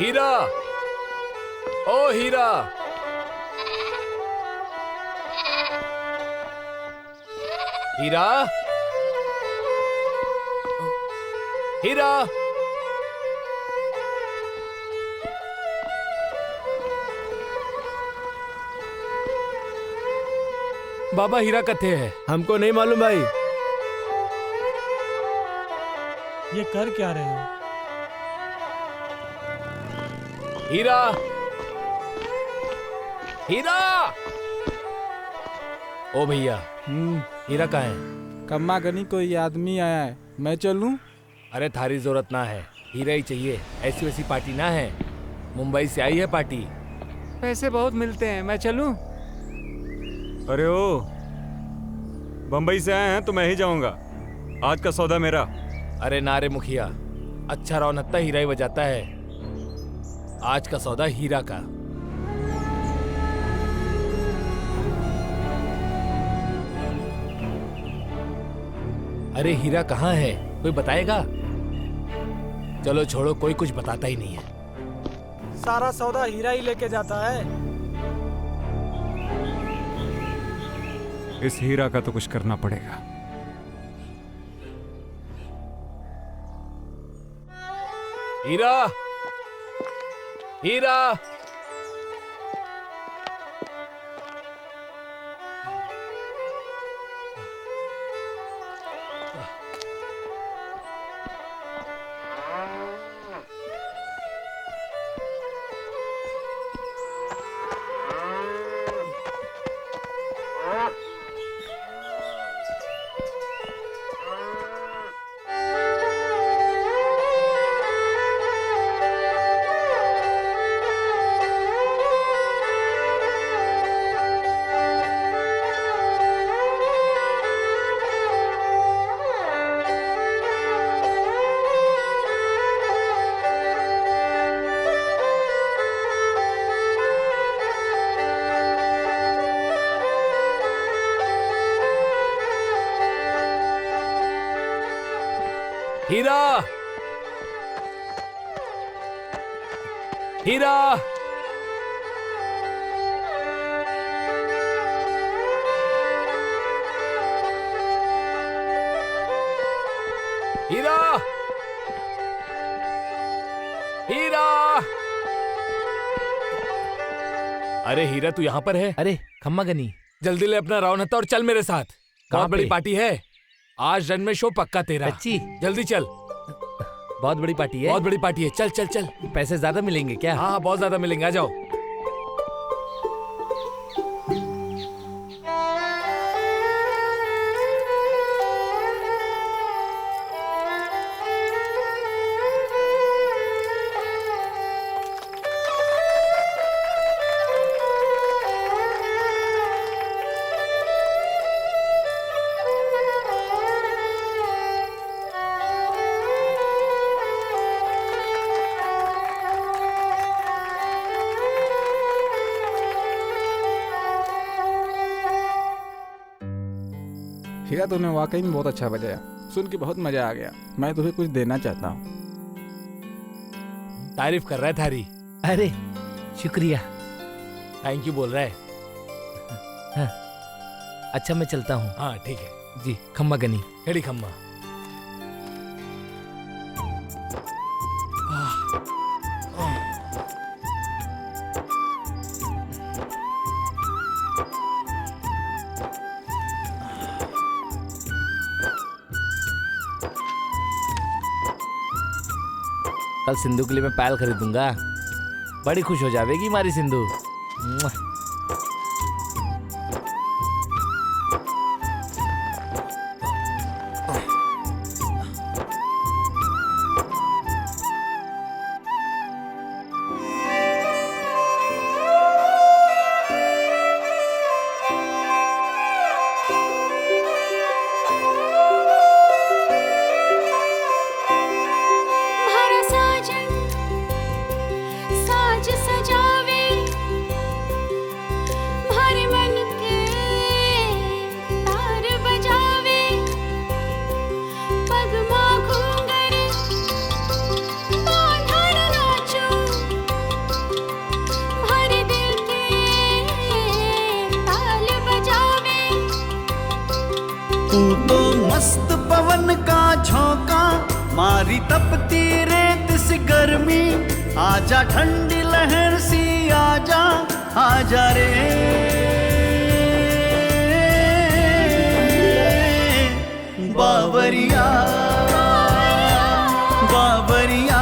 हीरा, ओ हीरा। हीरा, हीरा। बाबा हीरा कथे है? हमको नहीं मालूम भाई। ये कर क्या रहे हो? हीरा, हीरा। ओ भैया, हीरा कहाँ है? कम्मा गनी कोई आदमी आया है, मैं चलूं? अरे थारी जरूरत ना है, हीरा ही चाहिए। ऐसी वैसी पार्टी ना है, मुंबई से आई है पार्टी। पैसे बहुत मिलते हैं, मैं चलूं? अरे ओ, बंबई से आए हैं तो मैं ही जाऊंगा। आज का सौदा मेरा। अरे नारे मुखिया, अच्छा रौनत्ता हीरा ही बजाता है। आज का सौदा हीरा का। अरे हीरा कहाँ है, कोई बताएगा? चलो छोड़ो, कोई कुछ बताता ही नहीं है। सारा सौदा हीरा ही लेके जाता है। इस हीरा का तो कुछ करना पड़ेगा। हीरा, हीरा। हीरा, हीरा। हीरा, हीरा। अरे हीरा, तू यहाँ पर है? अरे खम्मा गनी, जल्दी ले अपना रौनता और चल मेरे साथ। बहुत बड़ी पे? पार्टी है आज, रन में शो पक्का तेरा। सच्ची? जल्दी चल, बहुत बड़ी पार्टी है। बहुत बड़ी पार्टी है। चल चल चल। पैसे ज्यादा मिलेंगे क्या? हाँ, बहुत ज्यादा मिलेंगे, आ जाओ। हीरा तूने वाकई में बहुत अच्छा बजाया, सुन के बहुत मजा आ गया। मैं तुझे कुछ देना चाहता हूँ। तारीफ कर रहा है थारी। अरे शुक्रिया। थैंक यू बोल रहा है। हाँ, अच्छा मैं चलता हूँ। हाँ ठीक है जी, खम्मा गनी। खड़ी खम्मा। कल सिंधु के लिए मैं पायल खरीदूंगा, बड़ी खुश हो जाएगी हमारी सिंधु। मुआ। साज सजावे तू तो मस्त पवन का झोंका, मारी तपती रेत सी गर्मी, आजा ठंडी लहर सी आजा, आजा रे बावरिया, बावरिया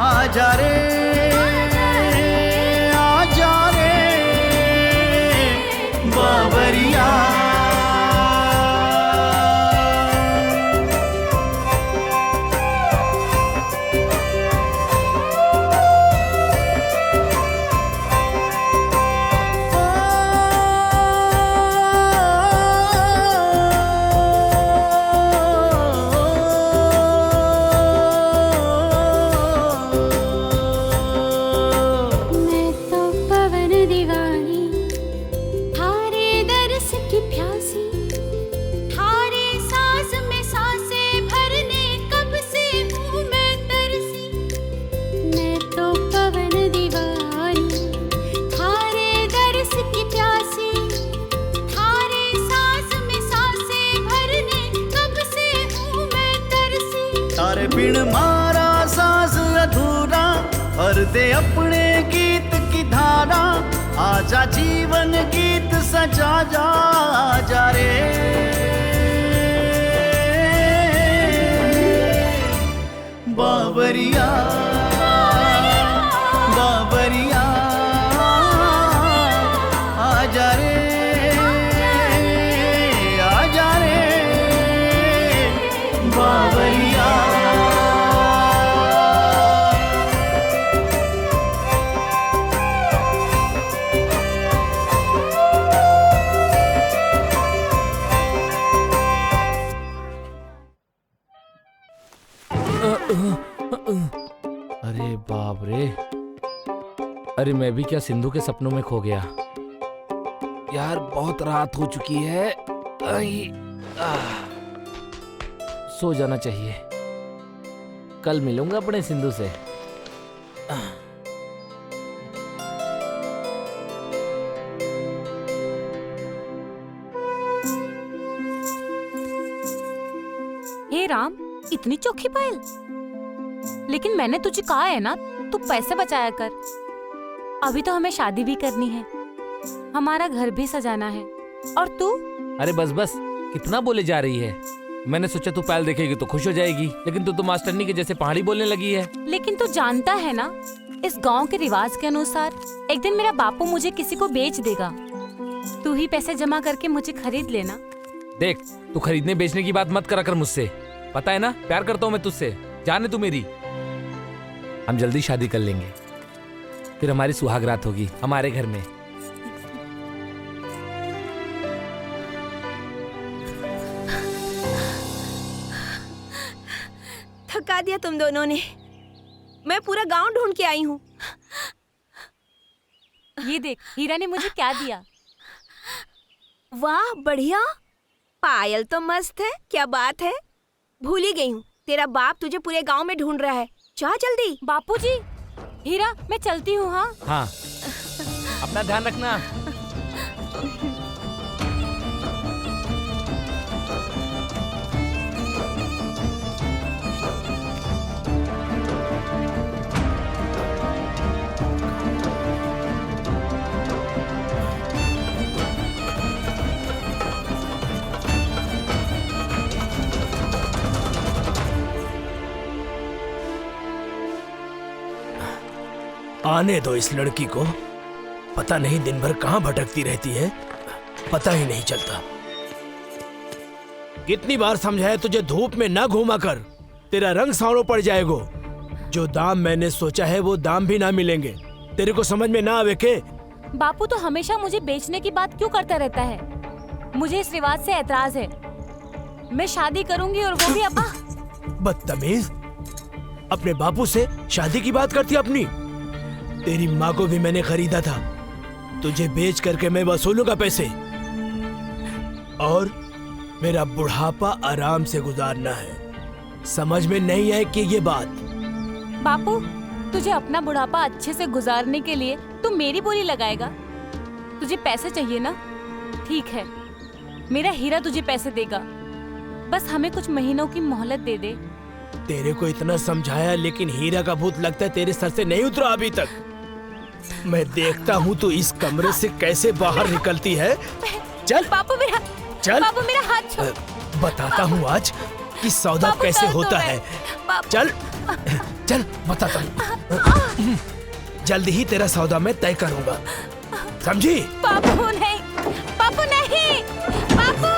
आजा रे, आजा रे बावरिया। तारे बिन मारा सांस अधूरा, भर दे अपने गीत की धारा, आजा जीवन गीत सजा जा, आजा रे बावरिया, बावरिया आजा रे, आजा रे बावरिया। अरे बाप रे, अरे मैं भी क्या सिंधु के सपनों में खो गया यार। बहुत रात हो चुकी है, सो जाना चाहिए, कल मिलूंगा अपने सिंधु से। हे राम, इतनी चोखी पायल। लेकिन मैंने तुझे कहा है ना, तू पैसे बचाया कर। अभी तो हमें शादी भी करनी है, हमारा घर भी सजाना है। और तू? अरे बस बस, कितना बोले जा रही है। मैंने सोचा तू पायल देखेगी तो खुश हो जाएगी, लेकिन तू तो मास्टरनी के जैसे पहाड़ी बोलने लगी है। लेकिन तू जानता है ना, इस गांव के रिवाज के अनुसार एक दिन मेरा बापू मुझे किसी को बेच देगा। तू ही पैसे जमा करके मुझे खरीद लेना। देख, तू खरीदने बेचने की बात मत करा कर मुझसे, पता है ना प्यार करता हूँ मैं तुझसे, जाने तू मेरी। हम जल्दी शादी कर लेंगे, फिर हमारी सुहाग रात होगी हमारे घर में। थका दिया तुम दोनों ने, मैं पूरा गांव ढूंढ के आई हूँ। ये देख, हीरा ने मुझे क्या दिया। वाह बढ़िया, पायल तो मस्त है। क्या बात है, भूल ही गई हूँ, तेरा बाप तुझे पूरे गांव में ढूंढ रहा है। जा जल्दी। बापूजी, हीरा मैं चलती हूँ। हाँ हाँ, अपना ध्यान रखना। आने दो इस लड़की को, पता नहीं दिन भर कहाँ भटकती रहती है, पता ही नहीं चलता। कितनी बार समझाया तुझे धूप में ना घूमा कर, तेरा रंग सांवलो पड़ जाएगा। जो दाम मैंने सोचा है वो दाम भी ना मिलेंगे, तेरे को समझ में ना आवे के? बापू तो हमेशा मुझे बेचने की बात क्यों करता रहता है? मुझे इस रिवाज से एतराज है। मैं शादी करूंगी और वो भी अब्बा। बदतमीज, अपने बापू से शादी की बात करती अपनी। तेरी माँ को भी मैंने खरीदा था, तुझे बेच करके मैं वसूलूंगा पैसे, और मेरा बुढ़ापा आराम से गुजारना है। समझ में नहीं है कि ये बात? बापू, तुझे अपना बुढ़ापा अच्छे से गुजारने के लिए तू मेरी बोली लगाएगा? तुझे पैसे चाहिए ना? ठीक है, मेरा हीरा तुझे पैसे देगा, बस हमें कुछ महीनों की मोहलत दे दे। तेरे को इतना समझाया लेकिन हीरा का भूत लगता है तेरे सर से नहीं उतरा अभी तक। मैं देखता हूँ तू इस कमरे से कैसे बाहर निकलती है। चल बापू मेरा, चल बापू मेरा हाथ छोड़। बताता हूँ आज कि सौदा बापू, कैसे दर्द हो होता रहा है। बापू। चल चल बताता हूँ। जल्दी ही तेरा सौदा मैं तय करूंगा, समझी? बापू नहीं, बापू नहीं, बापू,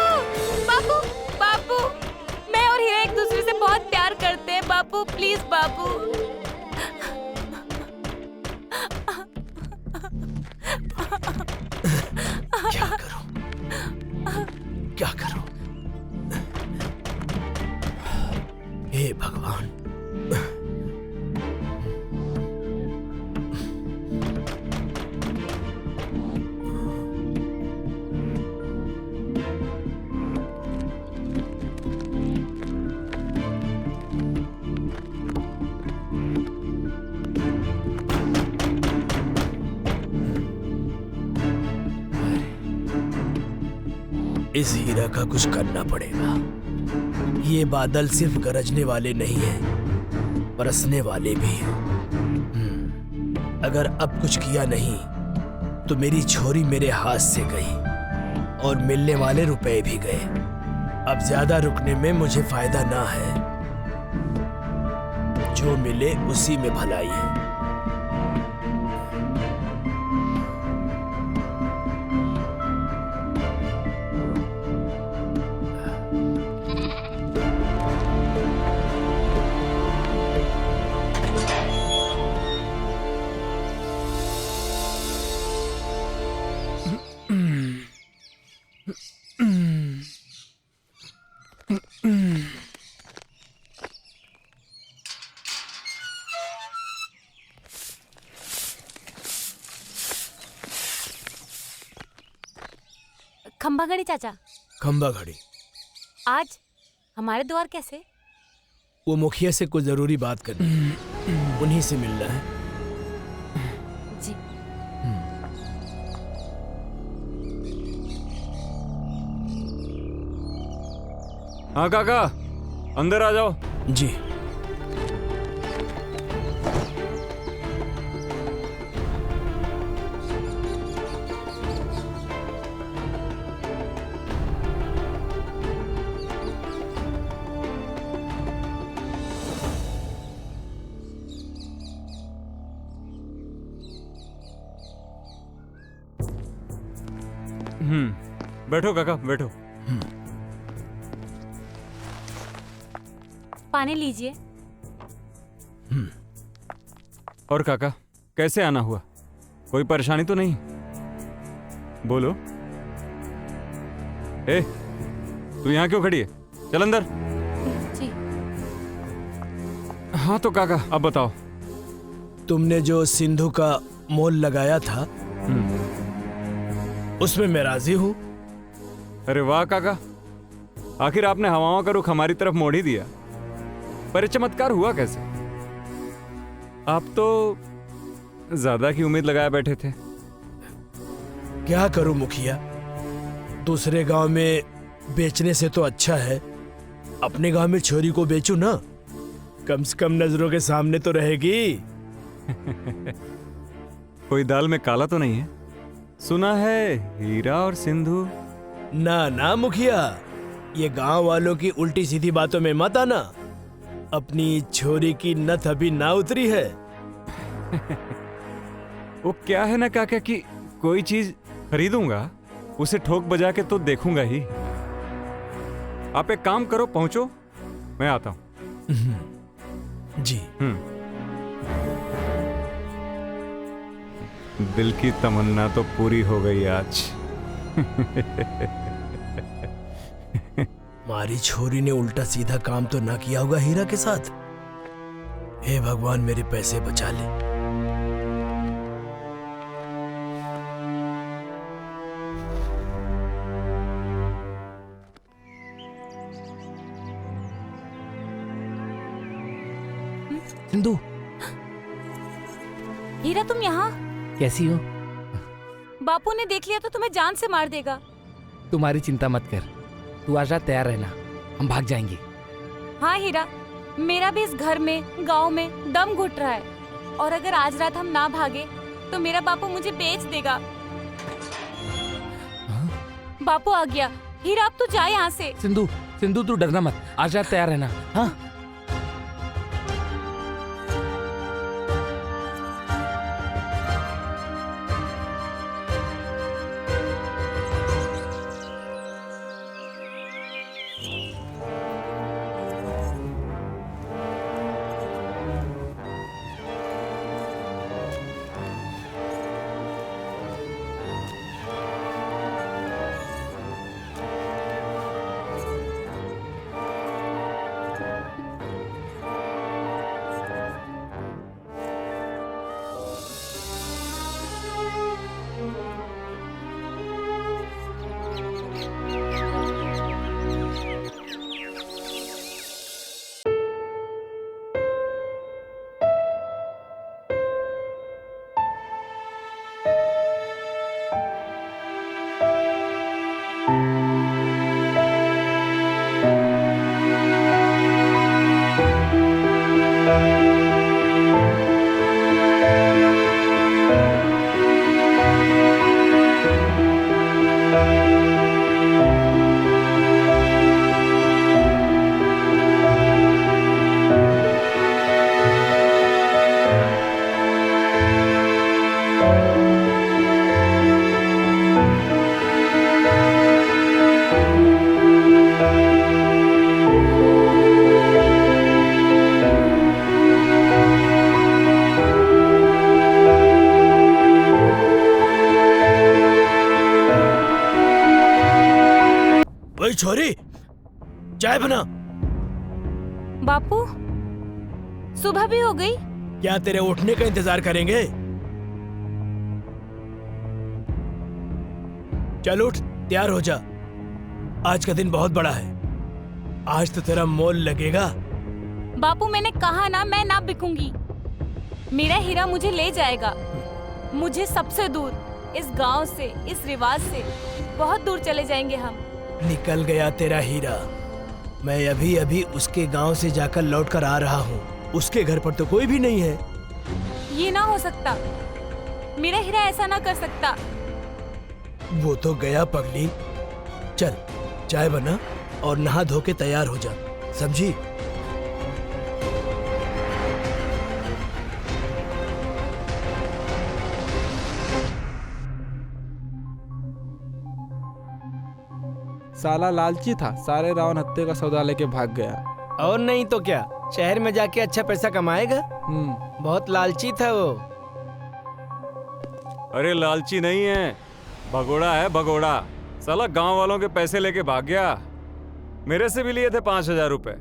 बापू, बापू, मैं और हीरा एक दूसरे से बहुत प्यार करते हैं। बापू प्लीज बापू। क्या करूं? क्या करूं? हे भगवान। इस हीरा का कुछ करना पड़ेगा। ये बादल सिर्फ गरजने वाले नहीं हैं, बरसने वाले भी हैं। अगर अब कुछ किया नहीं तो मेरी छोरी मेरे हाथ से गई और मिलने वाले रुपए भी गए। अब ज्यादा रुकने में मुझे फायदा ना है। जो मिले उसी में भलाई है। खंबा घड़ी चाचा, खंबा घड़ी। आज हमारे द्वार कैसे? वो मुखिया से कुछ जरूरी बात करनी है, उन्हीं से मिलना है। जी। हाँ काका, अंदर आ जाओ। जी। बैठो काका, बैठो। पानी लीजिए। और काका, कैसे आना हुआ? कोई परेशानी तो नहीं? बोलो। ए, तू यहाँ क्यों खड़ी है? चल अंदर। जी। हाँ तो काका, अब बताओ। तुमने जो सिंधु का मोल लगाया था उसमें मैं राजी हूँ। अरे वाह काका, आखिर आपने हवाओं का रुख हमारी तरफ मोड़ ही दिया। पर ये चमत्कार हुआ कैसे? आप तो ज्यादा की उम्मीद लगाए बैठे थे। क्या करूं मुखिया, दूसरे गांव में बेचने से तो अच्छा है अपने गांव में छोरी को बेचूं ना, कम से कम नजरों के सामने तो रहेगी। कोई दाल में काला तो नहीं है? सुना है हीरा और सिंधु। ना ना मुखिया, ये गांव वालों की उल्टी सीधी बातों में मत आना। अपनी छोरी की नथ अभी ना उतरी है। वो क्या है ना काका कि कोई चीज खरीदूंगा उसे ठोक बजा के तो देखूंगा ही। आप एक काम करो, पहुंचो, मैं आता हूं। जी। दिल की तमन्ना तो पूरी हो गई आज। हमारी छोरी ने उल्टा सीधा काम तो ना किया होगा हीरा के साथ। हे भगवान, मेरे पैसे बचा ले। सिंधु, हीरा तुम यहाँ? कैसी हो? बापू ने देख लिया तो तुम्हें जान से मार देगा। तुम्हारी चिंता मत कर, तू आज रात तैयार रहना, हम भाग जाएंगे। हाँ हीरा, मेरा भी इस घर में, गांव में दम घुट रहा है, और अगर आज रात हम ना भागे तो मेरा बापू मुझे बेच देगा। बापू आ गया। हीरा अब तू जा यहाँ से। सिंधु, सिंधु तू डरना मत, आज रात तैयार रहना। हाँ छोरी, चाय बना। बापू, सुबह भी हो गई। क्या तेरे उठने का इंतजार करेंगे? चल उठ, तैयार हो जा। आज का दिन बहुत बड़ा है, आज तो तेरा मोल लगेगा। बापू मैंने कहा ना, मैं ना बिकूंगी। मेरा हीरा मुझे ले जाएगा, मुझे सबसे दूर, इस गांव से, इस रिवाज से बहुत दूर चले जाएंगे हम। निकल गया तेरा हीरा। मैं अभी अभी उसके गांव से जाकर लौट कर आ रहा हूँ। उसके घर पर तो कोई भी नहीं है। ये ना हो सकता, मेरा हीरा ऐसा ना कर सकता। वो तो गया पगली। चल चाय बना और नहा धो के तैयार हो जा, समझी? साला लालची था, सारे रावण हत्ते का सौदा लेके भाग गया। और नहीं तो क्या, शहर में जाके अच्छा पैसा कमाएगा। बहुत लालची था वो। अरे लालची नहीं है, भगोड़ा है, भगोड़ा। साला गांव वालों के पैसे लेके भाग गया। मेरे से भी लिए थे 5,000 रुपए,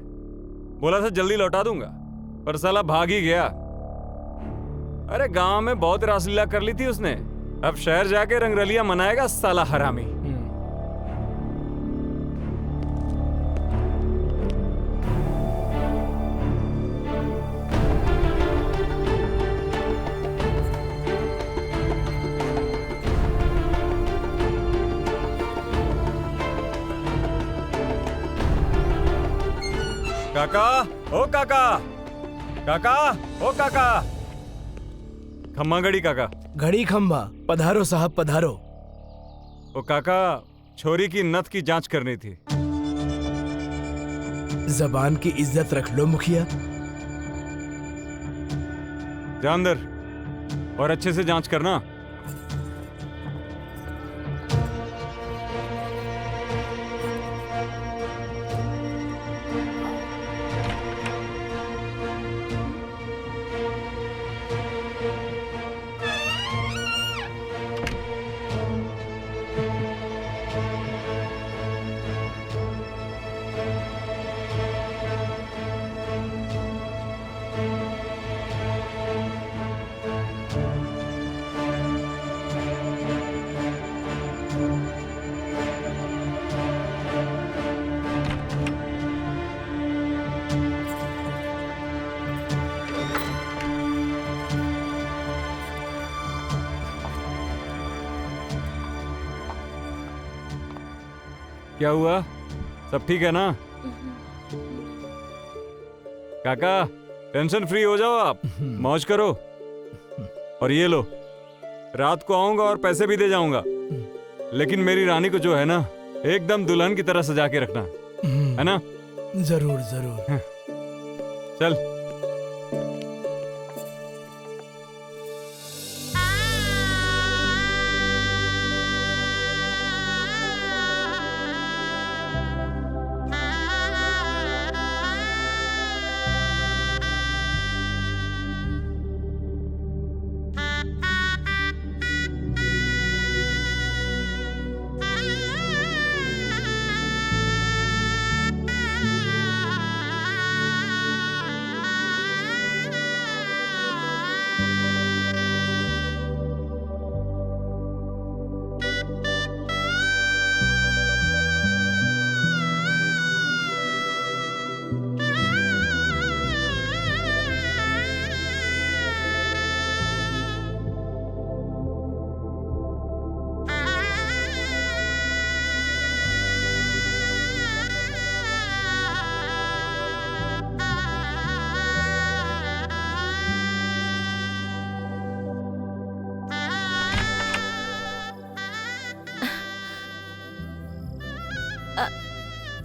बोला था जल्दी लौटा दूंगा, पर साला भाग ही गया। अरे गांव में बहुत रासलीला कर ली थी उसने, अब शहर जाके रंगरलिया मनाएगा साला हरामी। काका, ओ काका, काका, ओ काका। खम्मा घड़ी काका। घड़ी खम्भा, पधारो साहब पधारो। ओ काका, छोरी की नथ की जांच करनी थी। जबान की इज्जत रख लो मुखिया। जा अंदर और अच्छे से जांच करना। क्या हुआ? सब ठीक है ना? काका टेंशन फ्री हो जाओ, आप मौज करो। और ये लो, रात को आऊंगा और पैसे भी दे जाऊंगा, लेकिन मेरी रानी को जो है ना एकदम दुल्हन की तरह सजा के रखना, है ना? जरूर जरूर। चल।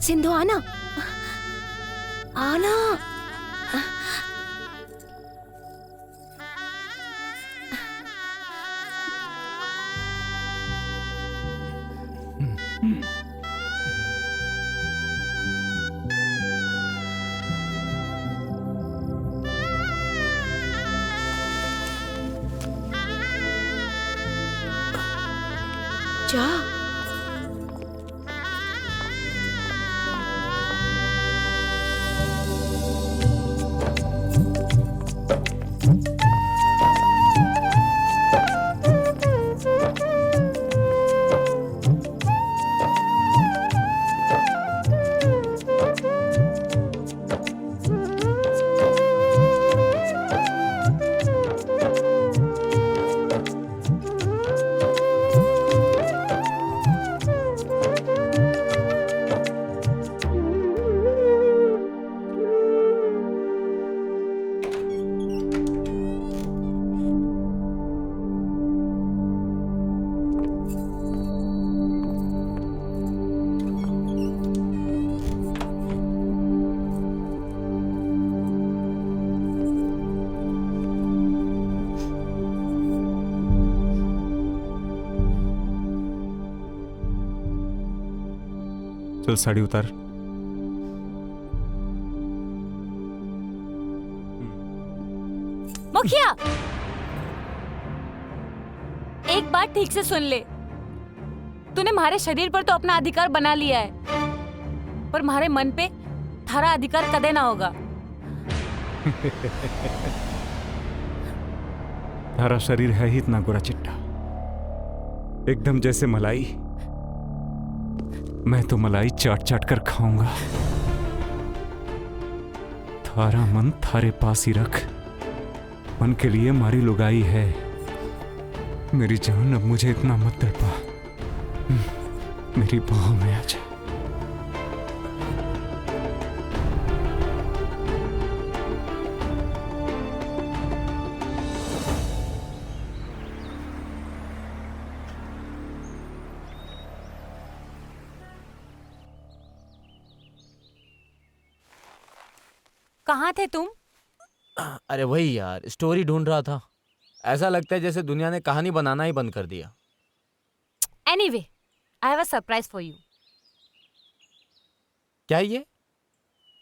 सिंधु आना, आना। जा। चल साड़ी उतार। मुखिया, एक बात ठीक से सुन ले। तूने हमारे शरीर पर तो अपना अधिकार बना लिया है, पर हमारे मन पे थारा अधिकार कदे ना होगा। थारा शरीर है ही इतना गोरा चिट्टा, एकदम जैसे मलाई। मैं तो मलाई चाट चाट कर खाऊंगा। थारा मन थारे पास ही रख। मन के लिए मारी लुगाई है। मेरी जान, अब मुझे इतना मत तड़पा। मेरी बाहों में आ जा। कहाँ थे तुम? अरे वही यार, स्टोरी ढूंढ रहा था। ऐसा लगता है जैसे दुनिया ने कहानी बनाना ही बंद कर दिया। Anyway, I have a surprise for you. क्या ये?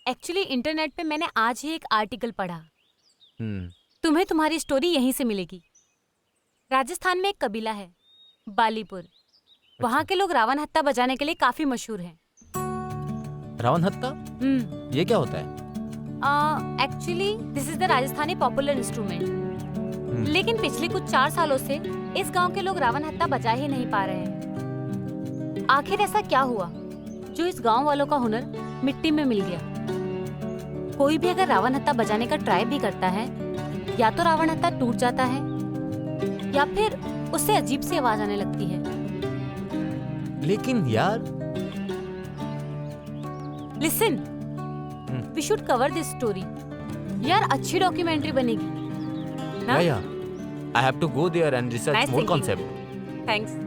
एक्चुअली इंटरनेट पे मैंने आज ही एक आर्टिकल पढ़ा। तुम्हें तुम्हारी स्टोरी यहीं से मिलेगी। राजस्थान में एक कबीला है, बालीपुर। वहाँ के लोग रावण हत्ता बजाने के लिए काफी मशहूर हैं। रावण हत्ता? ये क्या होता है? Actually this is the Rajasthani popular instrument. लेकिन पिछले कुछ 4 सालों से इस गांव के लोग रावण हत्ता बजा ही नहीं पा रहे हैं। आखिर ऐसा क्या हुआ जो इस गांव वालों का हुनर मिट्टी में मिल गया? कोई भी अगर रावण हत्ता बजाने का ट्राई भी करता है, या तो रावण हत्ता टूट जाता है या फिर उससे अजीब सी आवाज आने लगती है। लेकिन यार, listen, we should cover this story. यार अच्छी डॉक्यूमेंट्री बनेगी ना? या I have to go there and research Nice more thinking. Concept. Thanks.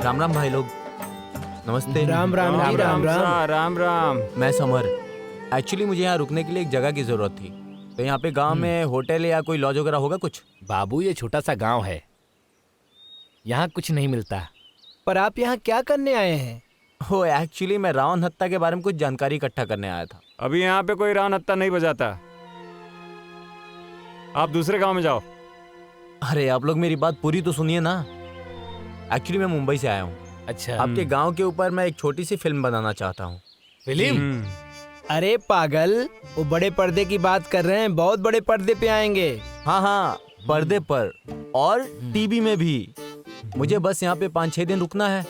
Ram Ram भाई लोग, नमस्ते। राम राम जी, राम राम। राम राम। मैं समर। एक्चुअली मुझे यहाँ रुकने के लिए एक जगह की जरूरत थी, तो यहाँ पे गांव में होटल या कोई लॉज वगैरह होगा कुछ? बाबू ये छोटा सा गांव है, यहाँ कुछ नहीं मिलता। पर आप यहाँ क्या करने आए हैं? हो एक्चुअली मैं रावण हत्या के बारे में कुछ जानकारी इकट्ठा करने आया था। अभी यहाँ पे कोई रावण हत्या नहीं बजाता, आप दूसरे गांव में जाओ। अरे आप लोग मेरी बात पूरी तो सुनिए ना। एक्चुअली मैं मुंबई से आया हूँ। अच्छा, आपके गांव के ऊपर मैं एक छोटी सी फिल्म बनाना चाहता हूँ। फिल्म? अरे पागल, वो बड़े पर्दे की बात कर रहे हैं, बहुत बड़े पर्दे पे आएंगे। हाँ हाँ, पर्दे पर और टीवी में भी। मुझे बस यहाँ पे 5-6 दिन रुकना है।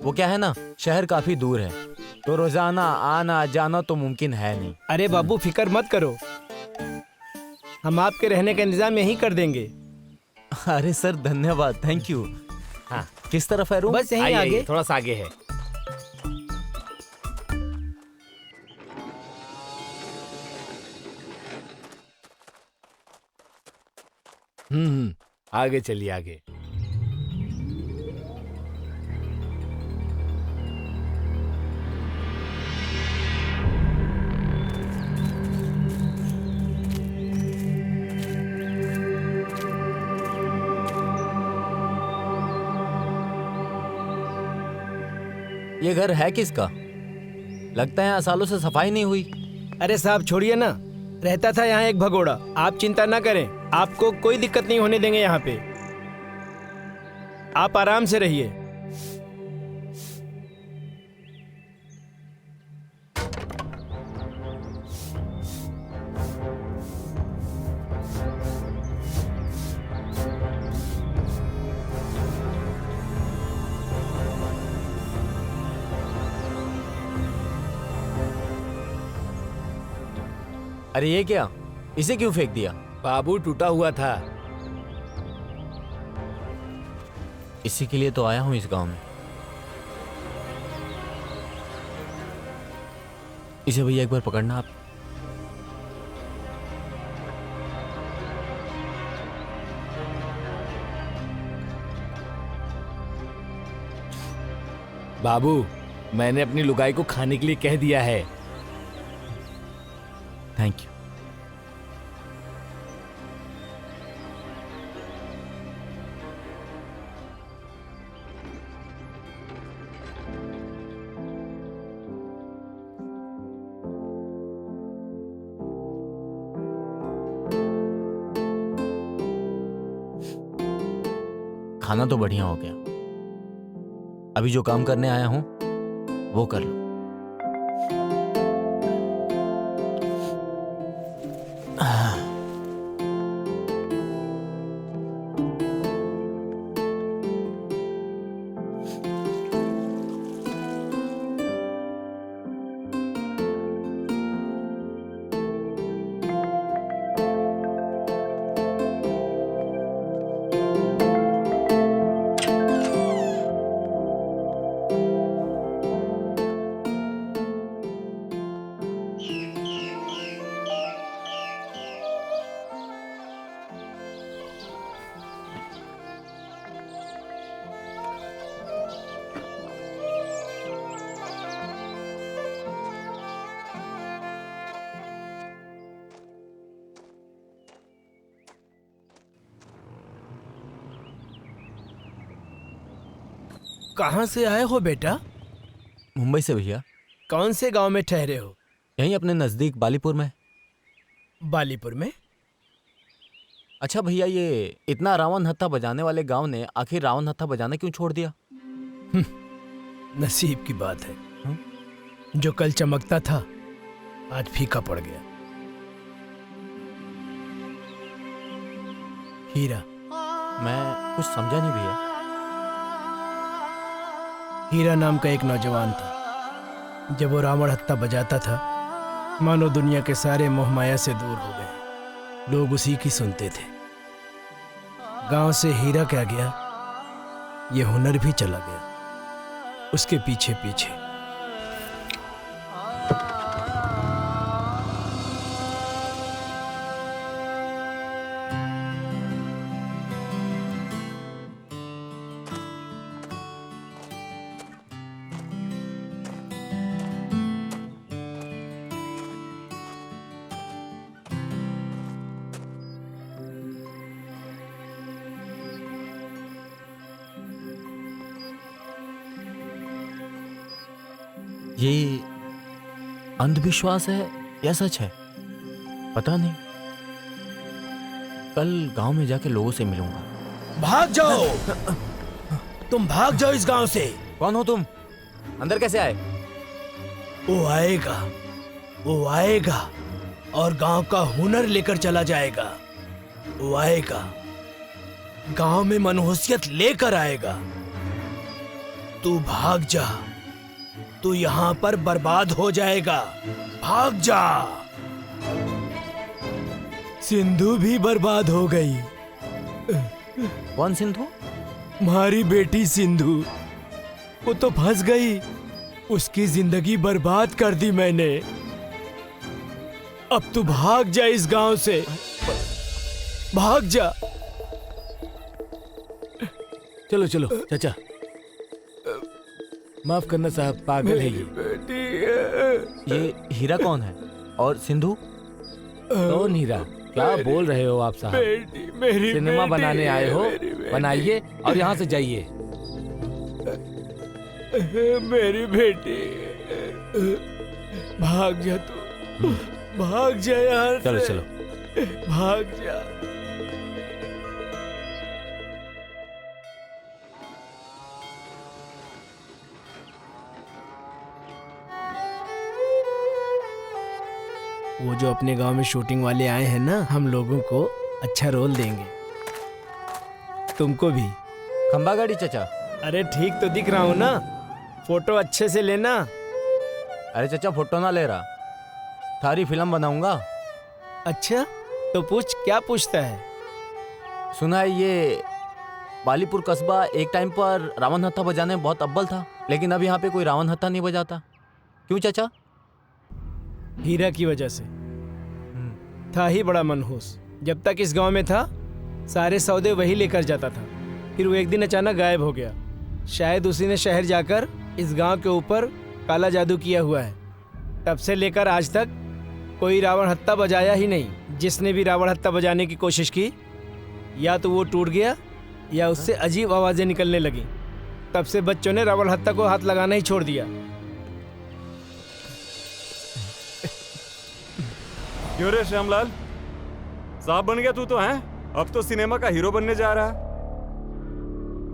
वो क्या है ना, शहर काफी दूर है, तो रोजाना आना जाना तो मुमकिन है नहीं। अरे बाबू फिक्र मत करो, हम आपके रहने का इंतजाम यहीं कर देंगे। अरे सर धन्यवाद, थैंक यू। हाँ, किस तरफ है रूम? बस यहीं आइए, आगे। थोड़ा सा आगे है। आगे चलिए, आगे। ये घर है किसका? लगता है यहाँ सालों से सफाई नहीं हुई। अरे साहब छोड़िए ना, रहता था यहाँ एक भगोड़ा। आप चिंता ना करें, आपको कोई दिक्कत नहीं होने देंगे यहाँ पे। आप आराम से रहिए। अरे ये क्या, इसे क्यों फेंक दिया? बाबू टूटा हुआ था। इसी के लिए तो आया हूँ इस गांव में। इसे भैया एक बार पकड़ना आप। बाबू, मैंने अपनी लुगाई को खाने के लिए कह दिया है। Thank you. खाना तो बढ़िया हो गया। अभी जो काम करने आया हूं वो कर लो। कहाँ से आए हो बेटा? मुंबई से भैया। कौन से गांव में ठहरे हो? यहीं अपने नजदीक बालीपुर में। बालीपुर में? अच्छा भैया, ये इतना रावण हत्था बजाने वाले गांव ने आखिर रावण हत्था बजाना क्यों छोड़ दिया? नसीब की बात है। जो कल चमकता था आज फीका पड़ गया। हीरा। मैं कुछ समझा नहीं भैया। हीरा नाम का एक नौजवान था। जब वो रावण हत्था बजाता था मानो दुनिया के सारे मोह माया से दूर हो गए। लोग उसी की सुनते थे। गांव से हीरा क्या गया, ये हुनर भी चला गया उसके पीछे पीछे। ये अंधविश्वास है या सच है पता नहीं। कल गांव में जाके लोगों से मिलूंगा। भाग जाओ। तुम भाग जाओ इस गांव से। कौन हो तुम? अंदर कैसे आए? वो आएगा और गांव का हुनर लेकर चला जाएगा। वो आएगा, गांव में मनहूसियत लेकर आएगा। तू भाग जा, तू यहाँ पर बर्बाद हो जाएगा। भाग जा। सिंधु भी बर्बाद हो गई। कौन सिंधु? हमारी बेटी सिंधु। वो तो फंस गई। उसकी जिंदगी बर्बाद कर दी मैंने। अब तू भाग जा इस गांव से। भाग जा। चलो चलो चाचा, माफ करना साहब, पागल है ये हीरा कौन है? और सिंधु? कौन हीरा? क्या बोल रहे हो आप साहब? मेरी सिनेमा बनाने आए हो? बनाइए और यहाँ से जाइए। मेरी बेटी। भाग जा तू। भाग जा यहाँ से। चलो चलो। भाग जा। वो जो अपने गांव में शूटिंग वाले आए हैं ना, हम लोगों को अच्छा रोल देंगे। तुमको भी। खंबा गाड़ी चाचा। अरे ठीक तो दिख रहा हूँ ना? फोटो अच्छे से लेना। अरे चाचा, फोटो ना ले रहा, थारी फिल्म बनाऊंगा। अच्छा तो पूछ, क्या पूछता है? सुना है ये बालीपुर कस्बा एक टाइम पर रावण हत्था बजाने में बहुत अव्वल था, लेकिन अब यहाँ पे कोई रावण हत्था नहीं बजाता। क्यों चाचा? हीरा की वजह से। था ही बड़ा मनहूस। जब तक इस गांव में था सारे सौदे वही लेकर जाता था। फिर वो एक दिन अचानक गायब हो गया। शायद उसी ने शहर जाकर इस गांव के ऊपर काला जादू किया हुआ है। तब से लेकर आज तक कोई रावण हत्था बजाया ही नहीं। जिसने भी रावण हत्था बजाने की कोशिश की, या तो वो टूट गया या उससे अजीब आवाजें निकलने लगी। तब से बच्चों ने रावण हत्था को हाथ लगाना ही छोड़ दिया। क्यों रे श्यामलाल, साहब बन गया तू तो हैं? अब तो सिनेमा का हीरो बनने जा रहा है।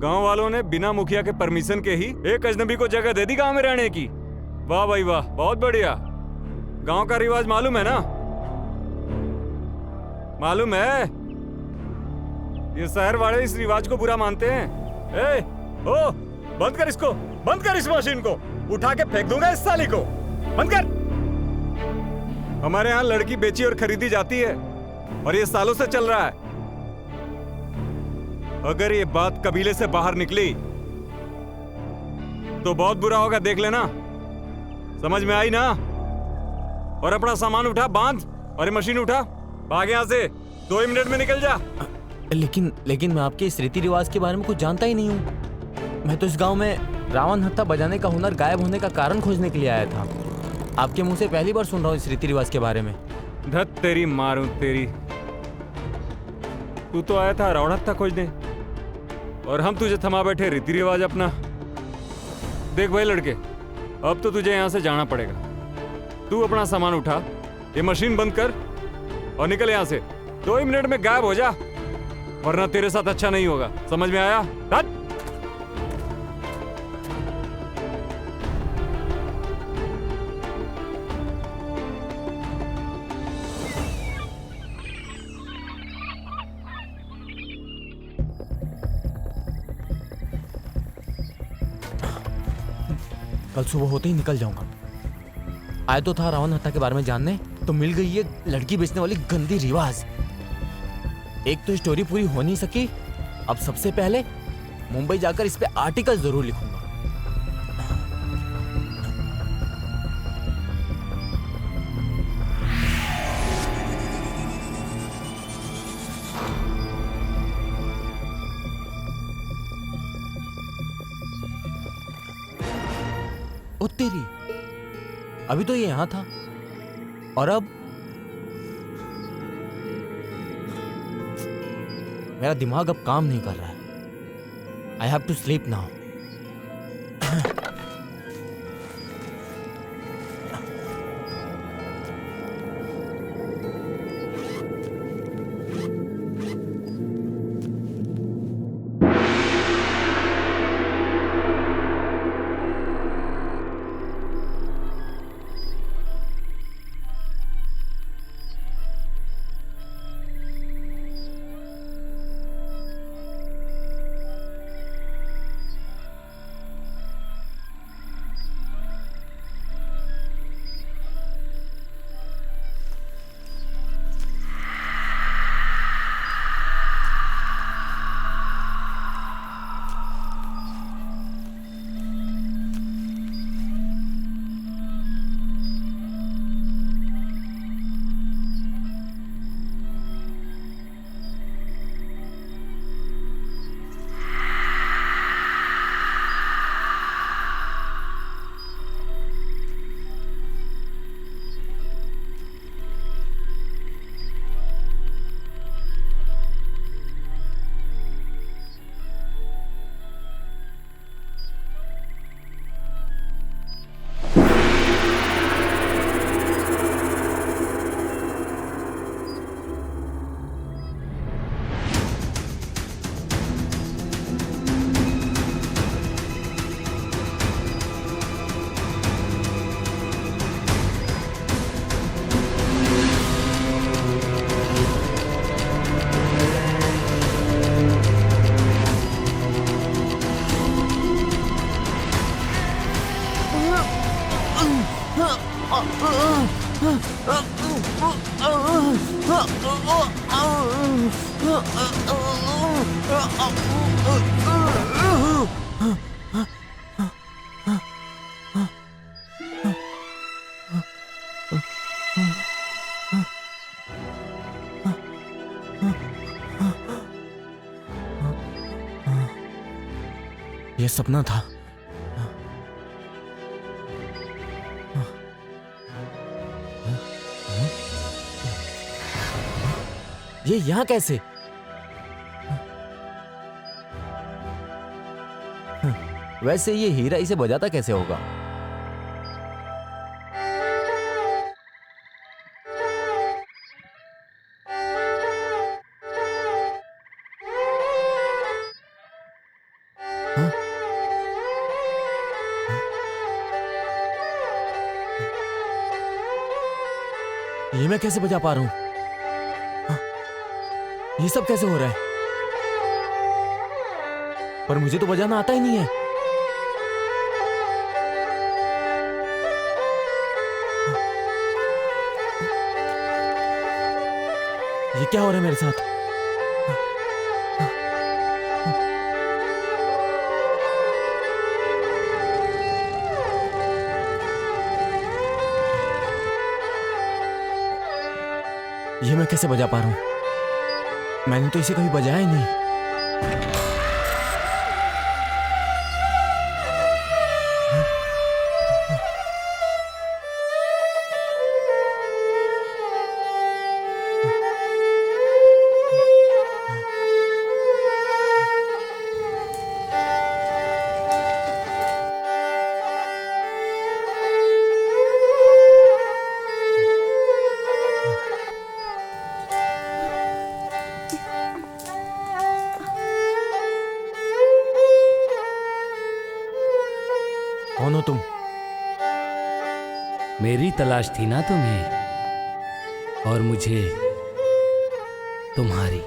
गांव वालों ने बिना मुखिया के परमिशन के ही एक अजनबी को जगह दे दी गांव में रहने की। वाह भाई वाह, बहुत बढ़िया। गांव का रिवाज मालूम है ना? मालूम है? ये शहर वाले इस रिवाज को बुरा मानते हैं। ए, ओ, बंद कर इसको, बंद कर इस मशीन को, उठा के फेंक दूंगा इस साली को, बंद कर। हमारे यहाँ लड़की बेची और खरीदी जाती है और ये सालों से चल रहा है। अगर ये बात कबीले से बाहर निकली तो बहुत बुरा होगा, देख लेना। समझ में आई ना? और अपना सामान उठा, बांध, और ये मशीन उठा, भाग यहाँ से। 2 ही मिनट में निकल जा। लेकिन मैं आपके इस रीति रिवाज के बारे में कुछ जानता ही नहीं हूँ। मैं तो इस गांव में रावण हत्था बजाने का हुनर गायब होने का कारण खोजने के लिए आया था। आपके मुंह से पहली बार सुन रहा हूँ इस रीति रिवाज के बारे में। धत तेरी मारूं तेरी। तू तो आया था रावण हत्था खोजने और हम तुझे थमा बैठे रीति रिवाज अपना। देख भाई लड़के, अब तो तुझे यहाँ से जाना पड़ेगा। तू अपना सामान उठा, ये मशीन बंद कर और निकल यहाँ से। 2 ही मिनट में गायब हो जा, वरना तेरे साथ अच्छा नहीं होगा। समझ में आया? हट! कल सुबह होते ही निकल जाऊंगा। आए तो था रावण हत्या के बारे में जानने, तो मिल गई ये लड़की बेचने वाली गंदी रिवाज। एक तो स्टोरी पूरी हो नहीं सकी, अब सबसे पहले मुंबई जाकर इस पे आर्टिकल जरूर लिखूंगा। ओ तेरी, अभी तो ये यहां था और अब मेरा दिमाग अब काम नहीं कर रहा है। I have to sleep now. ये सपना था। ये यहां कैसे? वैसे ये हीरा इसे बजाता कैसे होगा? ये मैं कैसे बजा पा रहा हूं? ये सब कैसे हो रहा है? पर मुझे तो बजाना आता ही नहीं है। ये क्या हो रहा है मेरे साथ? ये मैं कैसे बजा पा रहा हूं? मैंने तो इसे कभी बजाया ही नहीं। कौन हो तुम? मेरी तलाश थी ना तुम्हें और मुझे तुम्हारी।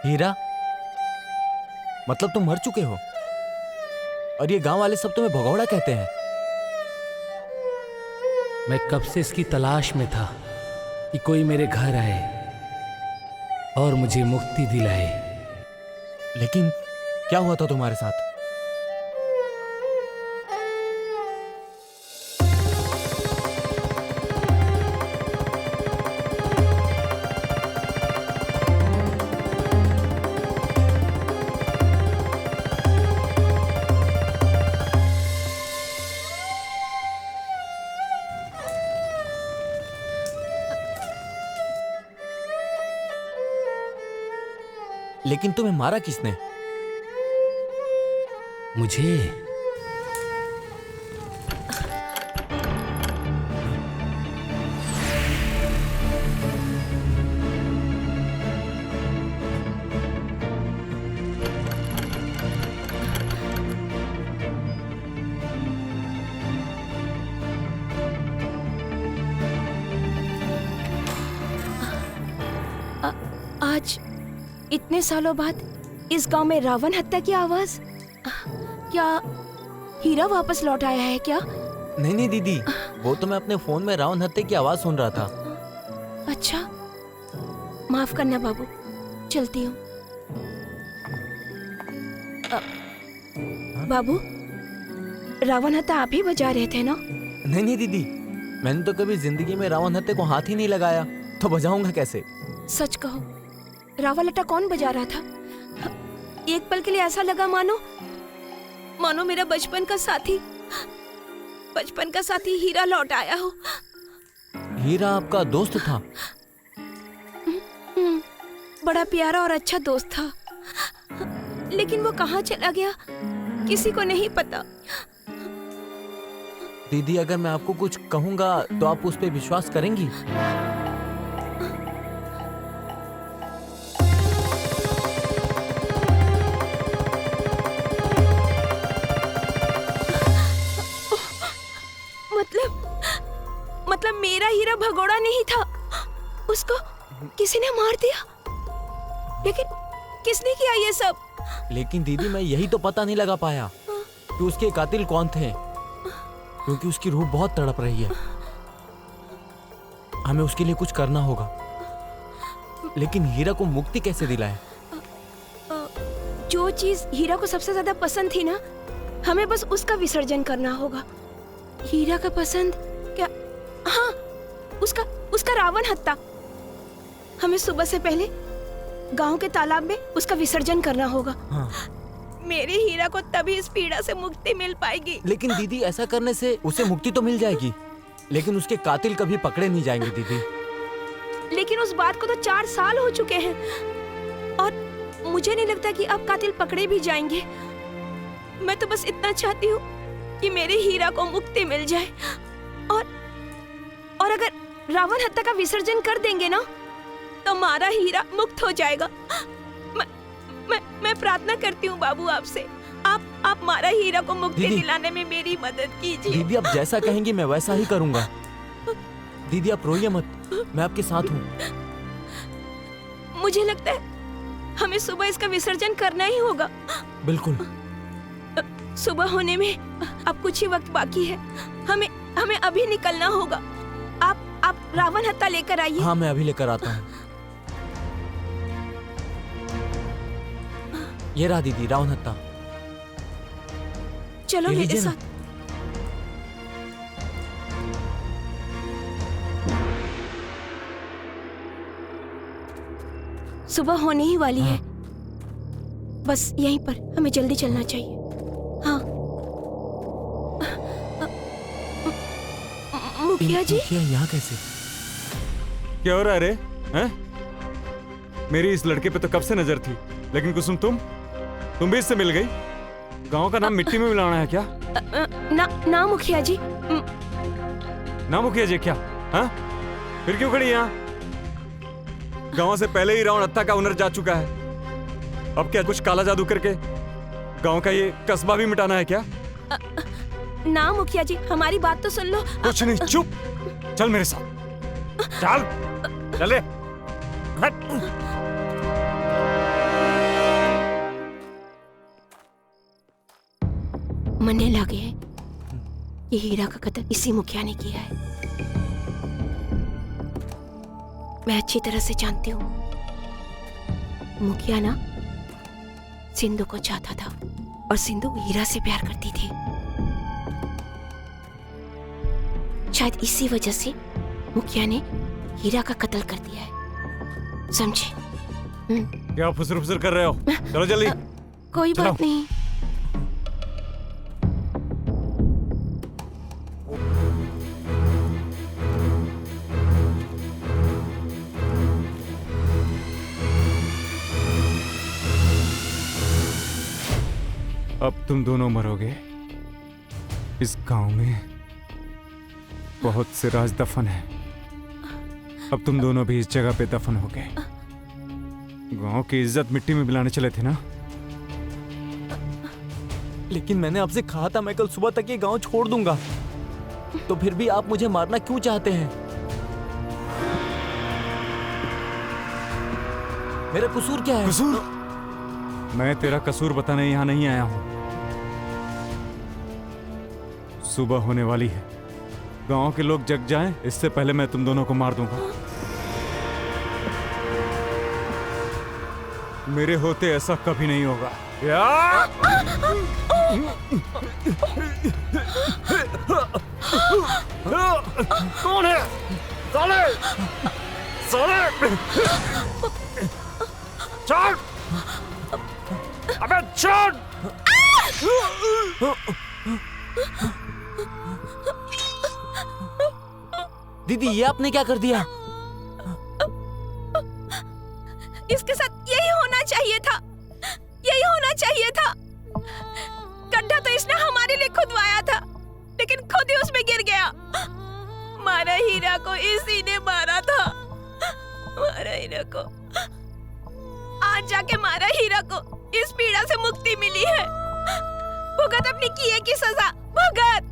हीरा, मतलब तुम मर चुके हो और ये गांव वाले सब तुम्हें भगौड़ा कहते हैं। मैं कब से इसकी तलाश में था कि कोई मेरे घर आए और मुझे मुक्ति दिलाए। लेकिन क्या हुआ था तुम्हारे साथ? लेकिन तुम्हें मारा किसने? मुझे आज इतने सालों बाद इस गांव में रावण हत्या की आवाज। क्या हीरा वापस लौट आया है क्या? नहीं नहीं दीदी, वो तो मैं अपने फोन में रावण हत्या की आवाज सुन रहा था। अच्छा, माफ करना बाबू, चलती हूँ। बाबू, रावण हत्या आप ही बजा रहे थे ना? नहीं नहीं दीदी, मैंने तो कभी जिंदगी में रावण हत्या को हाथ ही नहीं लगाया, तो बजाऊंगा कैसे? सच कहो, रावण हत्या कौन बजा रहा था? एक पल के लिए ऐसा लगा मानो मेरा बचपन का साथी हीरा लौट आया हो। हीरा आपका दोस्त था? बड़ा प्यारा और अच्छा दोस्त था, लेकिन वो कहाँ चला गया किसी को नहीं पता। दीदी, अगर मैं आपको कुछ कहूंगा तो आप उस पर विश्वास करेंगी? मतलब मेरा हीरा भगोड़ा नहीं था, उसको किसी ने मार दिया। लेकिन किसने किया ये सब? लेकिन दीदी, मैं यही तो पता नहीं लगा पाया कि उसके कातिल कौन थे, क्योंकि उसकी रूह बहुत तड़प रही है। हमें उसके लिए कुछ करना होगा। लेकिन हीरा को मुक्ति कैसे दिलाए? जो चीज हीरा को सबसे ज्यादा पसंद थी ना, हमें बस उसका विसर्जन करना होगा। हीरा का पसंद क्या? हाँ, उसका रावण हत्या। हमें सुबह से पहले गांव के तालाब में उसका विसर्जन करना होगा। हाँ। मेरे हीरा को तभी इस पीड़ा से मुक्ति मिल पाएगी। लेकिन दीदी, ऐसा करने से उसे मुक्ति तो मिल जाएगी, लेकिन उसके कातिल कभी पकड़े नहीं जाएंगे दीदी। लेकिन उस बात को तो 4 साल हो चुके हैं और मुझे नहीं लगता कि अब कातिल पकड़े भी जाएंगे। मैं तो बस इतना चाहती हूँ कि मेरे हीरा को मुक्ति मिल जाए, और अगर रावण हत्या का विसर्जन कर देंगे ना, तो हमारा हीरा मुक्त हो जाएगा। मैं प्रार्थना करती हूँ बाबू आपसे, आप मारा हीरा को मुक्ति दिलाने में मेरी मदद कीजिए। दीदी, आप जैसा कहेंगी मैं वैसा ही करूंगा। दीदी, आप रोइए मत, मैं आपके साथ हूँ। मुझे लगता है हमें सुबह इसका विसर्जन करना ही होगा। बिल्कुल। सुबह होने में अब कुछ ही वक्त बाकी है। हमें अभी निकलना होगा। आप रावण हत्या लेकर आइए। हाँ, मैं अभी लेकर आता हूँ। ये रहा दीदी, रावण हत्या। चलो मेरे साथ। सुबह होने ही वाली है, बस यहीं पर हमें जल्दी चलना चाहिए। हाँ। मुखिया जी, यहाँ कैसे? क्या हो रहा है रे? हैं? मेरी इस लड़के पे तो कब से नजर थी, लेकिन कुसुम तुम भी इससे मिल गई? गांव का नाम मिट्टी में मिलाना है क्या? ना मुखिया जी। ना मुखिया जी क्या? हाँ? फिर क्यों खड़ी यहाँ? गांव से पहले ही रावण हत्या का हुनर जा चुका है। अब क्या कुछ काला जादू करके गांव का ये कस्बा भी मिटाना है क्या? ना मुखिया जी, हमारी बात तो सुन लो। कुछ नहीं, चुप। चल मेरे साथ, चल चले। हट। मन्ने लगे है कि हीरा का कत्ल इसी मुखिया ने किया है। मैं अच्छी तरह से जानती हूँ, मुखिया ना सिंधु को चाहता था और सिंधु हीरा से प्यार करती थी। शायद इसी वजह से मुखिया ने हीरा का कत्ल कर दिया है, समझे? क्या फुसर फुसर कर रहे हो? चलो जल्दी। कोई बात नहीं। अब तुम दोनों मरोगे। इस गांव में बहुत से राज दफन है। अब तुम दोनों भी इस जगह पे दफन हो गए। गांव की इज्जत मिट्टी में मिलाने चले थे ना? लेकिन मैंने आपसे कहा था मैं कल सुबह तक ये गांव छोड़ दूंगा, तो फिर भी आप मुझे मारना क्यों चाहते हैं? मेरा कसूर क्या है? कसूर? मैं तेरा कसूर बताने यहां नहीं आया हूं। सुबह होने वाली है, गांव के लोग जग जाएं, इससे पहले मैं तुम दोनों को मार दूंगा। मेरे होते ऐसा कभी नहीं होगा। कौन है? साले! साले! छोड़! अबे छोड़! दीदी, ये आपने क्या कर दिया? इसके साथ यही होना चाहिए था, यही होना चाहिए था। गड्ढा तो इसने हमारे लिए खुदवाया था, लेकिन खुद ही उसमें गिर गया। मारा हीरा को इसी ने मारा था, मारा हीरा को। आज जाके मारा हीरा को इस पीड़ा से मुक्ति मिली है। भुगत अपनी किए की सजा, भुगत।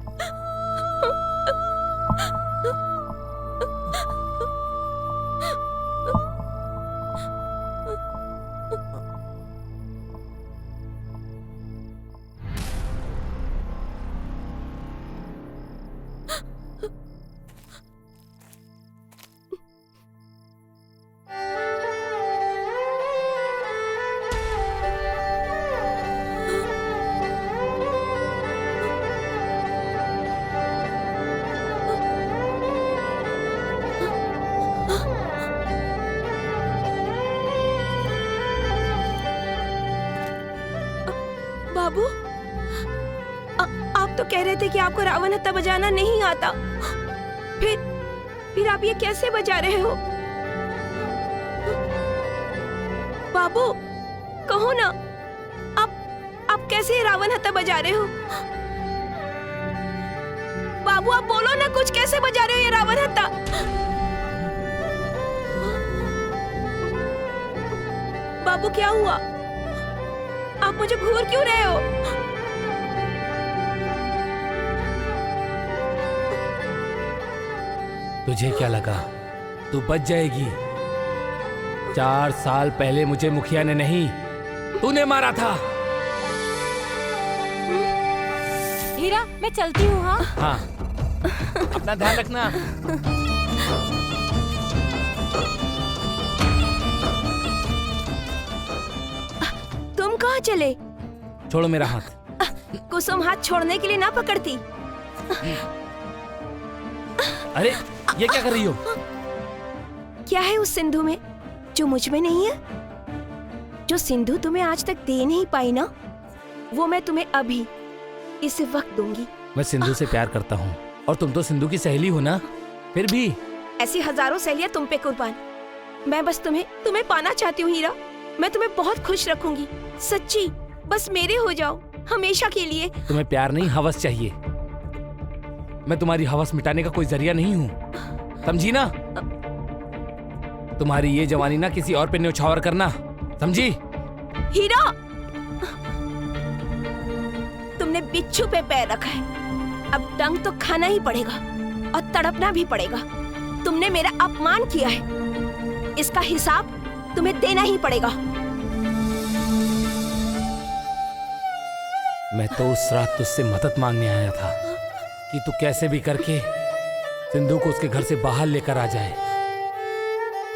बाबू, आप तो कह रहे थे कि आपको रावण हत्था बजाना नहीं आता, फिर आप ये कैसे बजा रहे हो? बाबू, कहो ना, आप कैसे रावण हत्था बजा रहे हो? बाबू, आप बोलो ना कुछ, कैसे बजा रहे हो ये रावण हत्था? बाबू, क्या हुआ? आप मुझे घूर क्यों रहे हो? तुझे क्या लगा तू बच जाएगी? 4 साल पहले मुझे मुखिया ने नहीं, तूने मारा था। हीरा, मैं चलती हूँ। हाँ हाँ, अपना ध्यान रखना। तुम कहाँ चले? छोड़ो मेरा हाथ। कुसुम हाथ छोड़ने के लिए ना पकड़ती। अरे, ये क्या कर रही हो? क्या है उस सिंधु में जो मुझ में नहीं है? जो सिंधु तुम्हें आज तक दे नहीं पाई ना, वो मैं तुम्हें अभी इस वक्त दूंगी। मैं सिंधु से प्यार करता हूँ और तुम तो सिंधु की सहेली हो ना, फिर भी। ऐसी हजारों सहेलियां तुम पे कुर्बान। मैं बस तुम्हें पाना चाहती हूँ हीरा। मैं तुम्हें बहुत खुश रखूंगी, सच्ची। बस मेरे हो जाओ हमेशा के लिए। तुम्हें प्यार नहीं, हवस चाहिए। मैं तुम्हारी हवस मिटाने का कोई जरिया नहीं हूँ, समझी ना? तुम्हारी ये जवानी ना किसी और पे न्यौछावर करना, समझी? हीरा, तुमने बिच्छू पे पैर रखा है, अब डंक तो खाना ही पड़ेगा और तड़पना भी पड़ेगा। तुमने मेरा अपमान किया है, इसका हिसाब तुम्हें देना ही पड़ेगा। मैं तो उस रात तुझसे मदद मांगने आया था कि तू कैसे भी करके सिंधु को उसके घर से बाहर लेकर आ जाए।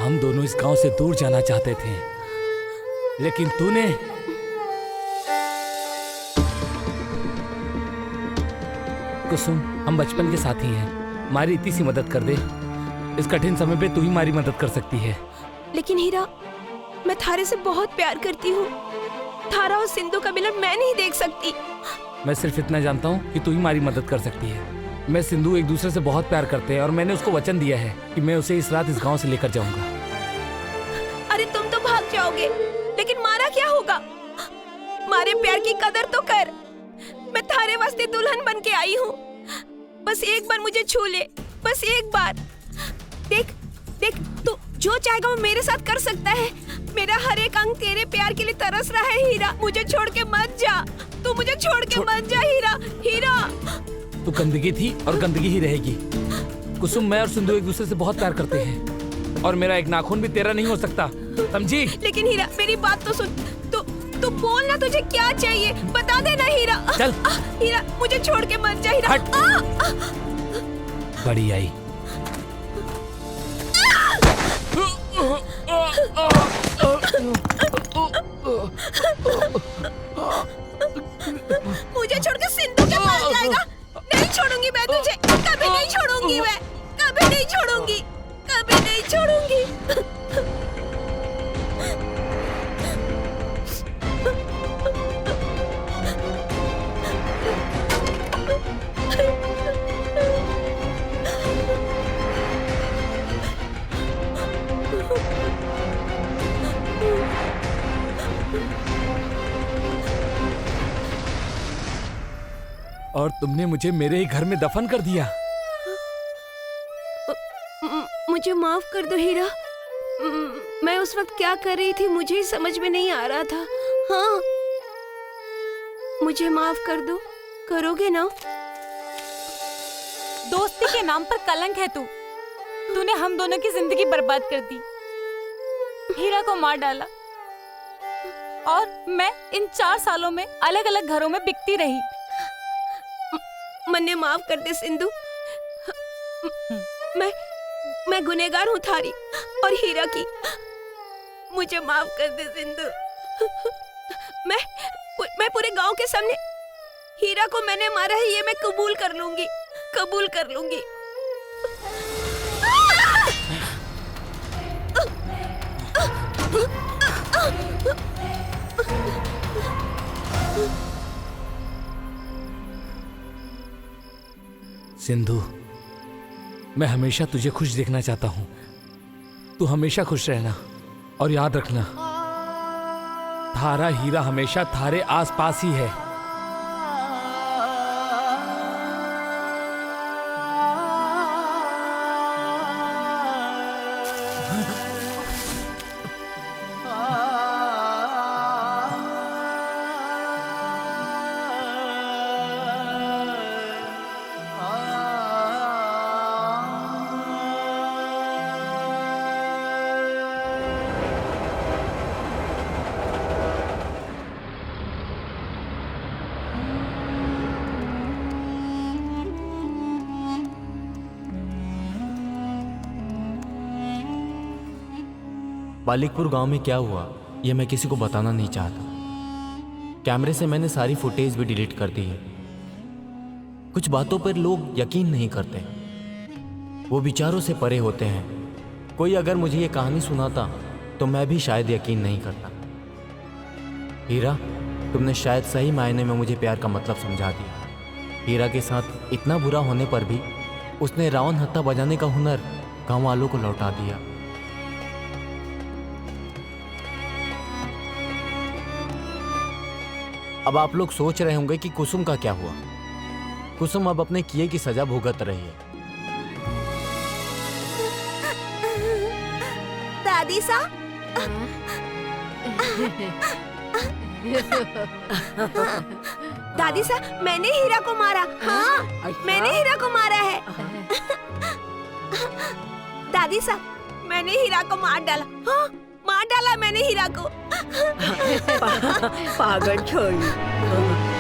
हम दोनों इस गांव से दूर जाना चाहते थे, लेकिन तूने कुसुम, हम बचपन के साथी हैं, हमारी इतनी सी मदद कर दे। इस कठिन समय पे तू ही हमारी मदद कर सकती है। लेकिन हीरा, मैं थारे से बहुत प्यार करती हूँ। थारा और सिंधु का मिलन मैं नहीं देख सकती। मैं सिर्फ इतना जानता हूँ कि तू ही हमारी मदद कर सकती है। मैं सिंधु एक दूसरे से बहुत प्यार करते हैं और मैंने उसको वचन दिया है कि मैं उसे इस रात इस गांव से लेकर जाऊंगा। अरे तुम तो भाग जाओगे, लेकिन मारा क्या होगा? मारे प्यार की कदर तो कर। मैं थारे वास्ते दुल्हन बन के आई हूँ। बस एक बार मुझे छू ले, बस एक बार। देख देख, तू जो चाहेगा वो मेरे साथ कर सकता है। मेरा हर एक अंग तेरे प्यार के लिए तरस रहा है हीरा। मुझे छोड़ के मत जा, तू मुझे छोड़ के मत जा हीरा। हीरा, तू गंदगी थी और गंदगी ही रहेगी। कुसुम, मैं और सिंधु एक दूसरे से बहुत प्यार करते हैं और मेरा एक नाखून भी तेरा नहीं हो सकता, समझी? लेकिन हीरा, मेरी बात तो सुन। तू बोल ना, तुझे क्या चाहिए बता देना हीरा। चल। हीरा, मुझे छोड़ के मत जा हीरा। हट। बड़ी आई। मुझे छोड़ के सिंधु के पास जाएगा? नहीं छोड़ूंगी मैं तुझे, कभी नहीं छोड़ूंगी मैं, कभी नहीं छोड़ूंगी, कभी नहीं छोड़ूंगी। और तुमने मुझे मेरे ही घर में दफन कर दिया। मुझे माफ कर दो हीरा। मैं उस वक्त क्या कर रही थी मुझे ही समझ में नहीं आ रहा था। हाँ, मुझे माफ कर दो, करोगे ना? दोस्ती के नाम पर कलंक है तू। तूने हम दोनों की जिंदगी बर्बाद कर दी, हीरा को मार डाला और मैं इन 4 सालों में अलग अलग घरों में बिकती रही। मन्ने माफ कर दे सिंधु। मैं गुनहगार हूँ थारी और हीरा की। मुझे माफ कर दे सिंधु। मैं पूरे गांव के सामने हीरा को मैंने मारा है, ये मैं कबूल कर लूंगी, कबूल कर लूंगी। सिंधु, मैं हमेशा तुझे खुश देखना चाहता हूँ। तू हमेशा खुश रहना और याद रखना, थारा हीरा हमेशा थारे आसपास ही है। बालिकपुर गांव में क्या हुआ ये मैं किसी को बताना नहीं चाहता। कैमरे से मैंने सारी फुटेज भी डिलीट कर दी है। कुछ बातों पर लोग यकीन नहीं करते, वो विचारों से परे होते हैं। कोई अगर मुझे ये कहानी सुनाता तो मैं भी शायद यकीन नहीं करता। हीरा, तुमने शायद सही मायने में मुझे प्यार का मतलब समझा दिया। हीरा के साथ इतना बुरा होने पर भी उसने रावण हत्था बजाने का हुनर गाँव वालों को लौटा दिया। अब आप लोग सोच रहे होंगे कि कुसुम का क्या हुआ। कुसुम अब अपने किए की सजा भुगत रही है। दादी सा, दादी साहब मैंने हीरा को मारा। हाँ मैंने हीरा को मारा है। दादी साहब मैंने हीरा को मार डाला। हाँ मार डाला मैंने हीरा को। पागल छोरी।